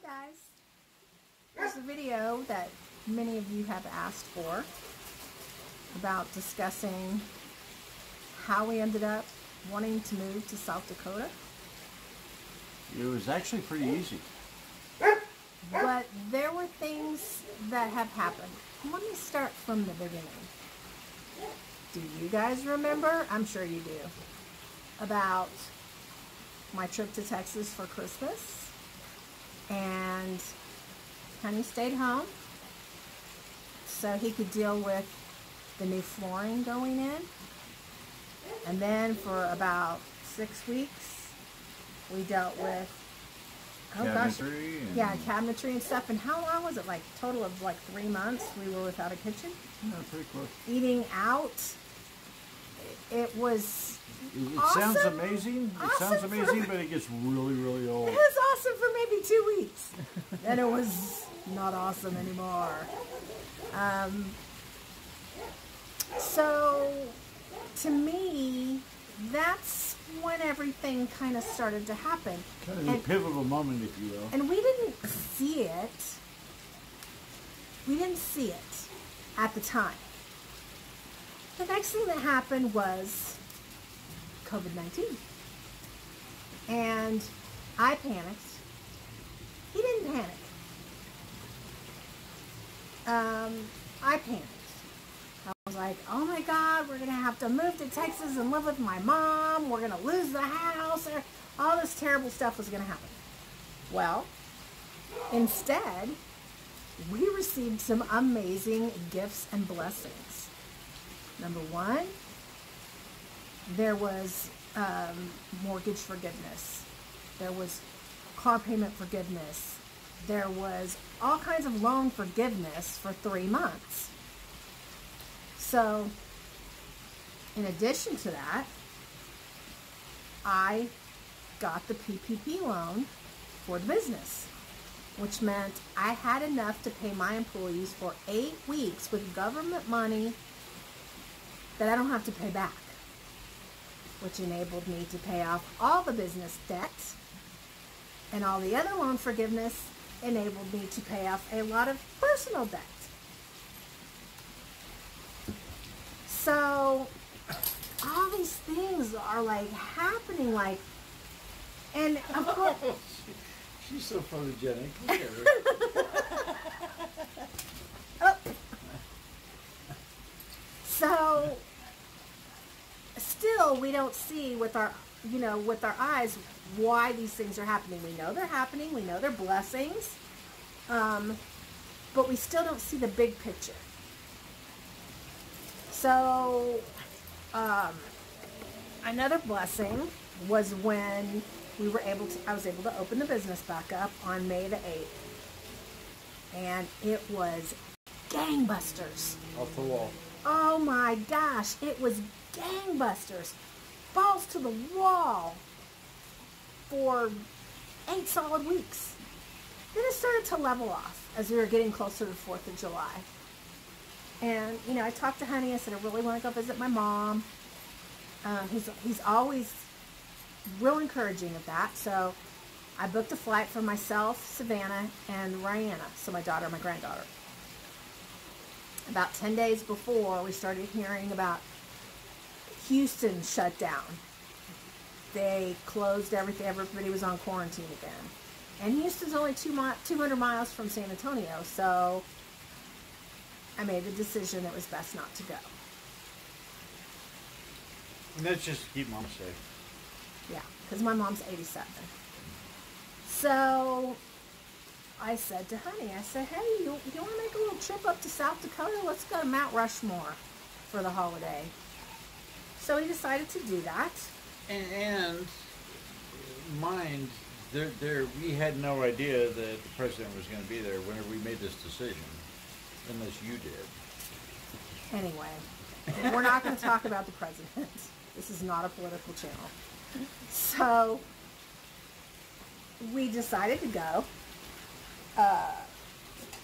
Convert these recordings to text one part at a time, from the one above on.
guys, here's a video that many of you have asked for about discussing how we ended up wanting to move to South Dakota. It was actually pretty easy. But there were things that have happened. Let me start from the beginning. Do you guys remember? I'm sure you do. About my trip to Texas for Christmas. And Honey stayed home so he could deal with the new flooring going in. And then for about 6 weeks, we dealt with Cabinetry. Cabinetry and stuff. And how long was it? Like total of like 3 months we were without a kitchen? Yeah, pretty close. Eating out. It was It awesome. sounds amazing. It sounds amazing, but it gets really, really old. It was awesome for maybe 2 weeks. Then it was not awesome anymore. So, to me, that's when everything kind of started to happen. Kind of a pivotal moment, if you will. And we didn't see it. We didn't see it at the time. The next thing that happened was COVID-19. And I panicked. He didn't panic. I panicked. I was like, oh my God, we're going to have to move to Texas and live with my mom. We're going to lose the house. All this terrible stuff was going to happen. Well, instead, we received some amazing gifts and blessings. Number one, there was mortgage forgiveness. There was car payment forgiveness. There was all kinds of loan forgiveness for 3 months. So, in addition to that, I got the PPP loan for the business, which meant I had enough to pay my employees for 8 weeks with government money that I don't have to pay back, which enabled me to pay off all the business debt, and all the other loan forgiveness enabled me to pay off a lot of personal debt. So all these things are like happening, like, and of course She's so photogenic. oh. So still we don't see with our eyes why these things are happening. We know they're happening, we know they're blessings, but we still don't see the big picture. So another blessing was when I was able to open the business back up on May the 8th. And it was gangbusters. Off the wall. Oh my gosh, it was gangbusters. Balls to the wall for 8 solid weeks. Then it started to level off as we were getting closer to the 4th of July. And, I talked to Honey. I said, I really want to go visit my mom. He's always real encouraging of that. So I booked a flight for myself, Savannah, and Rihanna, so my granddaughter. About 10 days before, we started hearing about Houston shut down. They closed everything. Everybody was on quarantine again. And Houston's only 200 miles from San Antonio, so I made the decision it was best not to go. And that's just to keep Mom safe. Yeah, because my mom's 87. So I said to Honey, I said, hey, you want to make a little trip up to South Dakota? Let's go to Mount Rushmore for the holiday. So we decided to do that. And mind, we had no idea that the president was going to be there whenever we made this decision, unless you did. Anyway, we're not going to talk about the president. This is not a political channel. So we decided to go.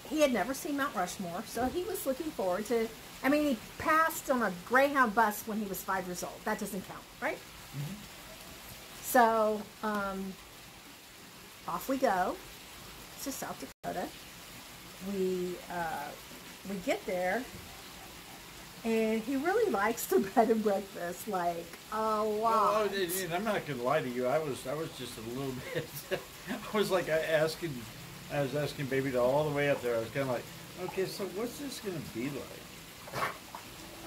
He had never seen Mount Rushmore, so he was looking forward to. He passed on a Greyhound bus when he was 5 years old. That doesn't count, right? Mm-hmm. So off we go. to South Dakota. We get there, and he really likes the bed and breakfast, like a lot. Well, and I'm not gonna lie to you. I was just a little bit. I was like I was asking Baby to all the way up there. I was kind of like, okay, so what's this gonna be like?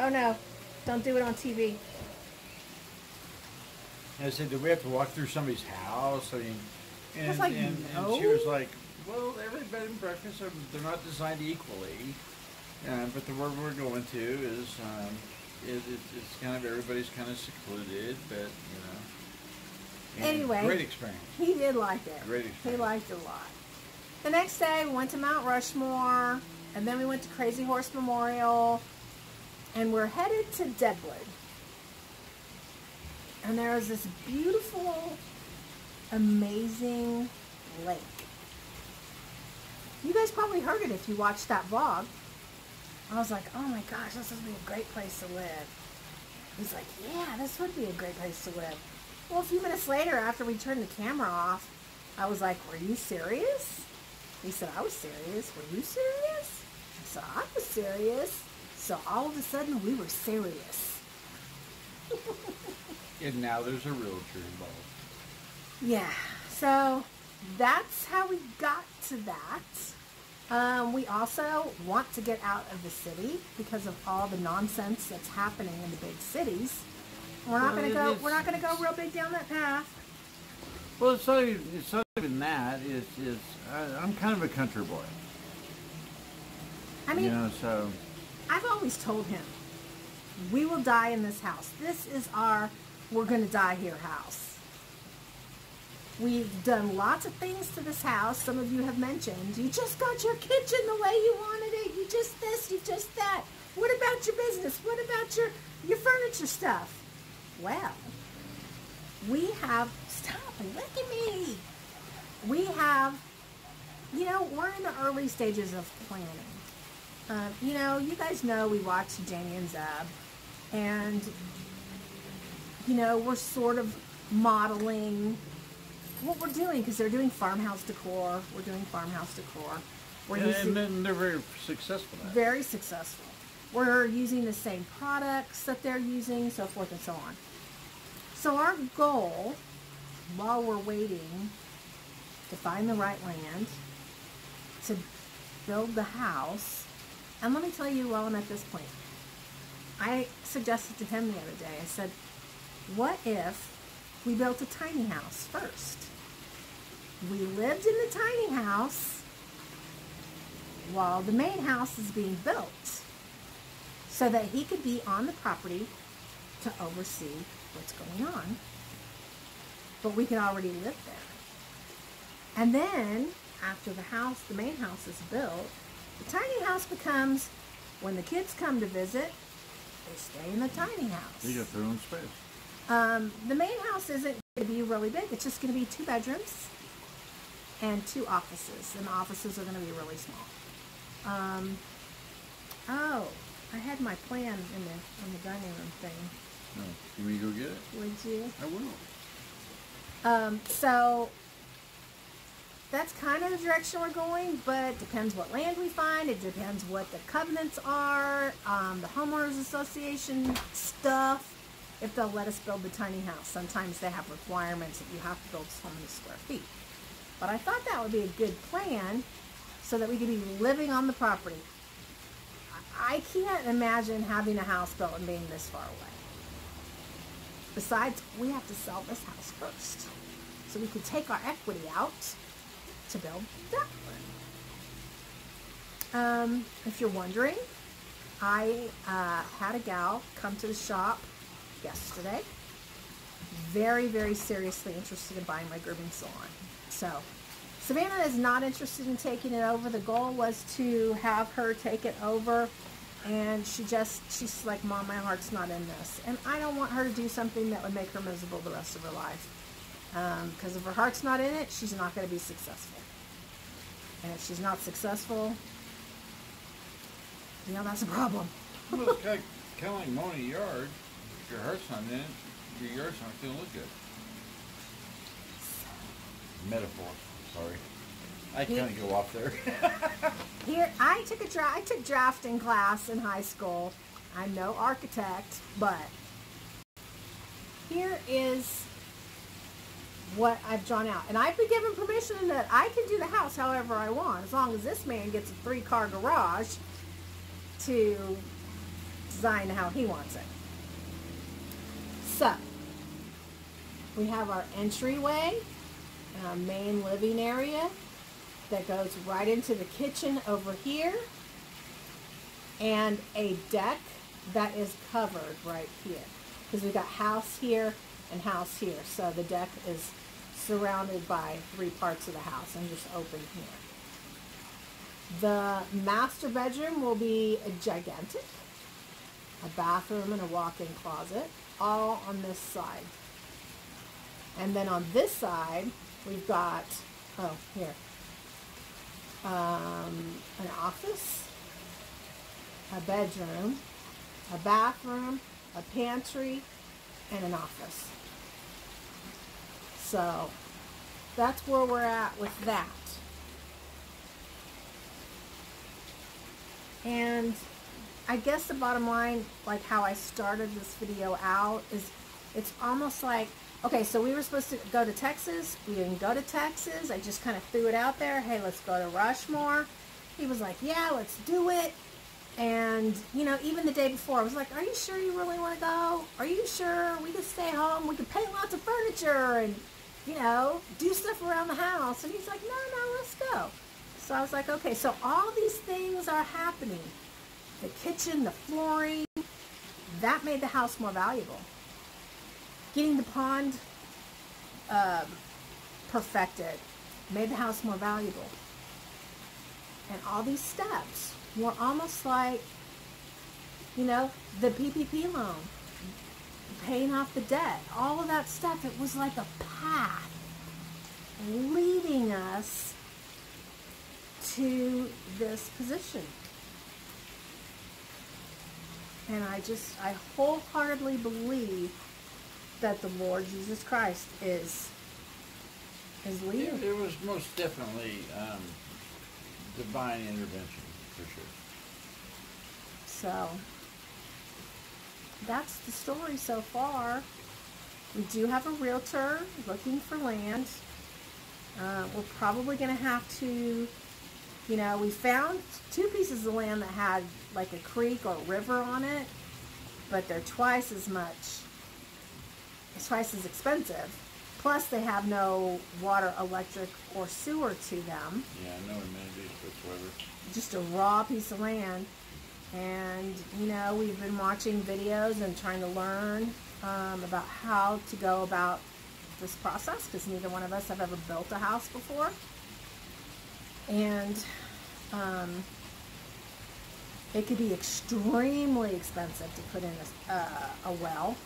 Oh no, don't do it on TV. And I said, do we have to walk through somebody's house? I mean, I was like, and no. she was like, well, every bed and breakfast they're not designed equally. But the word we're going to is it's kind of everybody's kind of secluded, but you know. Anyway, great experience. He did like it. Great experience. He liked it a lot. The next day, we went to Mount Rushmore, and then we went to Crazy Horse Memorial, and we're headed to Deadwood. And there is this beautiful, amazing lake. You guys probably heard it if you watched that vlog. I was like, oh my gosh, this would be a great place to live. He's like, yeah, this would be a great place to live. Well, a few minutes later, after we turned the camera off, I was like, were you serious? He said, I was serious. Were you serious? I said, I was serious. So all of a sudden, we were serious. And now there's a realtor involved. Yeah, so that's how we got to that. We also want to get out of the city because of all the nonsense that's happening in the big cities. We're not going to go. We're not going to go real big down that path. Well, it's not even that. I'm kind of a country boy. I mean, you know, so I've always told him, we will die in this house. This is our we're going to die here house. We've done lots of things to this house. Some of you have mentioned, you just got your kitchen the way you wanted it. You just this, you just that. What about your business? What about your furniture stuff? Well, we have, stop and look at me. We have, you know, we're in the early stages of planning. You know, you guys know we watched Jamie and Zeb, and, you know, we're sort of modeling what we're doing because they're doing farmhouse decor. We're doing farmhouse decor. And then they're very successful at it. Very successful. We're using the same products that they're using, so forth and so on. So our goal, while we're waiting to find the right land to build the house, and let me tell you while I'm at this point, I suggested to him the other day, I said, what if we built a tiny house first? We lived in the tiny house while the main house is being built so that he could be on the property to oversee what's going on. But we can already live there. And then after the main house is built, the tiny house becomes, when the kids come to visit, they stay in the tiny house. They get their own space. The main house isn't going to be really big. It's just going to be 2 bedrooms and 2 offices. And the offices are going to be really small. Oh, I had my plan in the dining room thing. No, you want me to go get it? Would you? I will. So that's kind of the direction we're going, but it depends what land we find. It depends what the covenants are, the homeowners association stuff, if they'll let us build the tiny house. Sometimes they have requirements that you have to build so many square feet. But I thought that would be a good plan so that we could be living on the property. I can't imagine having a house built and being this far away. Besides, we have to sell this house first. So we could take our equity out to build that one. If you're wondering, I had a gal come to the shop yesterday, very, very seriously interested in buying my grooming salon. So Savannah is not interested in taking it over. The goal was to have her take it over, and she's like, Mom, my heart's not in this. And I don't want her to do something that would make her miserable the rest of her life. Because if her heart's not in it, she's not going to be successful. And if she's not successful, you know, that's a problem. Well, it's kind of like mowing a yard. If your heart's not in it, your yard's not going to look good. Metaphor, sorry. I kind of go off there. Here, I took drafting class in high school. I'm no architect, but here is what I've drawn out. And I've been given permission that I can do the house however I want, as long as this man gets a 3-car garage to design how he wants it. So, we have our entryway, our main living area that goes right into the kitchen over here, and a deck that is covered right here, because we've got house here and house here, so the deck is surrounded by 3 parts of the house and just open here. The master bedroom will be a gigantic, a bathroom and a walk-in closet, all on this side. And then on this side, we've got, an office, a bedroom, a bathroom, a pantry, and an office. So that's where we're at with that. And I guess the bottom line, like how I started this video out, is it's almost like, okay, so we were supposed to go to Texas. We didn't go to Texas. I just kind of threw it out there. Hey, let's go to Rushmore. He was like, yeah, let's do it. And, you know, even the day before, I was like, are you sure you really want to go? Are you sure we could stay home? We could paint lots of furniture and, you know, do stuff around the house. And he's like, no, let's go. So I was like, okay, so all these things are happening. The kitchen, the flooring, that made the house more valuable. Getting the pond perfected made the house more valuable. And all these steps were almost like, you know, the PPP loan, paying off the debt, all of that stuff. It was like a path leading us to this position. And I wholeheartedly believe that the Lord Jesus Christ is leading. It was most definitely divine intervention, for sure. So, that's the story so far. We do have a realtor looking for land. We're probably going to have to, you know, we found 2 pieces of land that had like a creek or river on it, but they're twice as expensive. Plus they have no water, electric, or sewer to them. Yeah, no amenities whatsoever. Just a raw piece of land. And, you know, we've been watching videos and trying to learn about how to go about this process, because neither one of us have ever built a house before. And it could be extremely expensive to put in a well.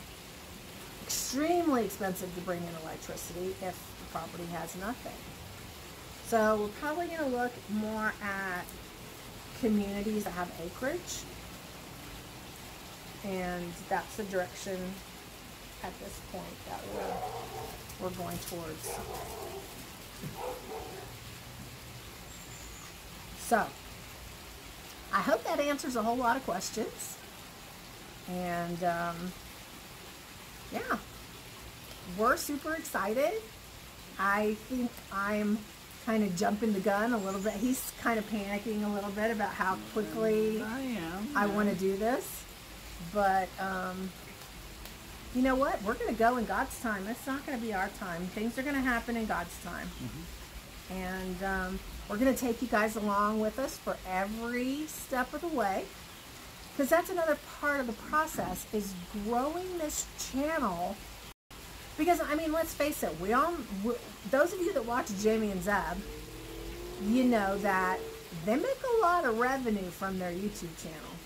Extremely expensive to bring in electricity if the property has nothing. So we're probably going to look more at communities that have acreage, and that's the direction at this point that we're going towards. So I hope that answers a whole lot of questions. And yeah, we're super excited. I think I'm kind of jumping the gun a little bit. He's kind of panicking a little bit about how quickly I want to do this. But you know what? We're going to go in God's time. It's not going to be our time. Things are going to happen in God's time. Mm-hmm. And we're going to take you guys along with us for every step of the way. Because that's another part of the process, is growing this channel. Because, I mean, let's face it, those of you that watch Jamie and Zeb, you know that they make a lot of revenue from their YouTube channel.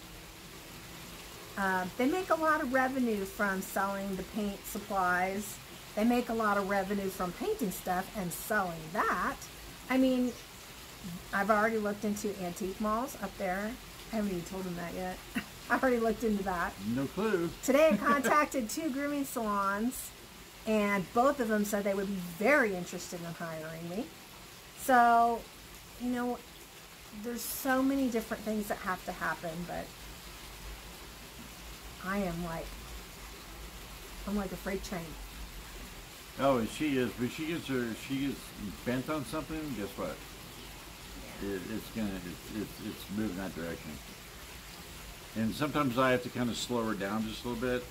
They make a lot of revenue from selling the paint supplies. They make a lot of revenue from painting stuff and selling that. I mean, I've already looked into antique malls up there. I haven't even told them that yet. I already looked into that. No clue. Today I contacted 2 grooming salons, and both of them said they would be very interested in hiring me. So you know, there's so many different things that have to happen, but I'm like a freight train. Oh, she is. But she gets bent on something. Guess what? It's moving that direction. And sometimes I have to kind of slow her down just a little bit,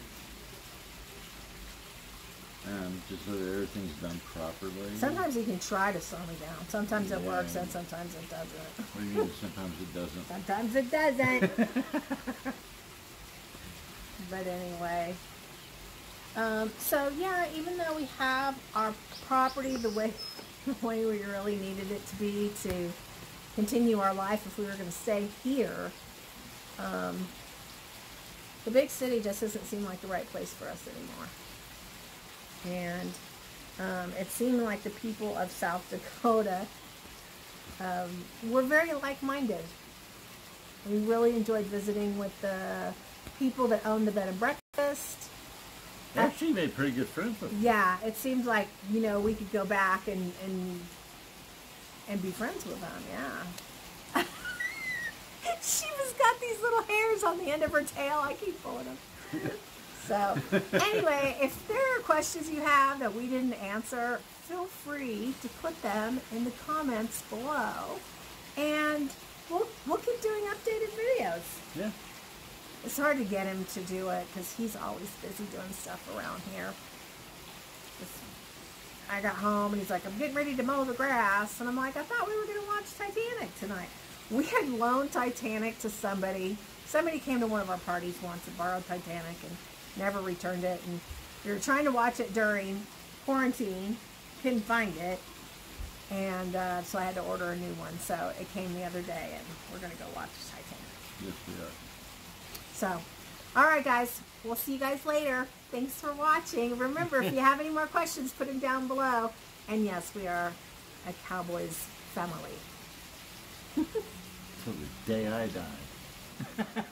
just so that everything's done properly. Sometimes you can try to slow me down. Sometimes it works, and sometimes it doesn't. What do you mean? Sometimes it doesn't. Sometimes it doesn't. But anyway. So yeah, even though we have our property the way we really needed it to be to continue our life if we were going to stay here, the big city just doesn't seem like the right place for us anymore. And it seemed like the people of South Dakota were very like-minded. We really enjoyed visiting with the people that owned the bed and breakfast. Actually made pretty good friends with them. Yeah, it seems like, you know, we could go back and be friends with them, yeah. She's got these little hairs on the end of her tail. I keep pulling them. So, anyway, if there are questions you have that we didn't answer, feel free to put them in the comments below. And we'll keep doing updated videos. Yeah. It's hard to get him to do it because he's always busy doing stuff around here. I got home and he's like, I'm getting ready to mow the grass. And I'm like, I thought we were going to watch Titanic tonight. We had loaned Titanic to somebody. Somebody came to one of our parties once and borrowed Titanic and never returned it. And we were trying to watch it during quarantine. Couldn't find it. And so I had to order a new one. So it came the other day and we're going to go watch Titanic. Yes, we are. So, all right, guys. We'll see you guys later. Thanks for watching. Remember, if you have any more questions, put them down below. And yes, we are a Cowboys family. Till the day I die.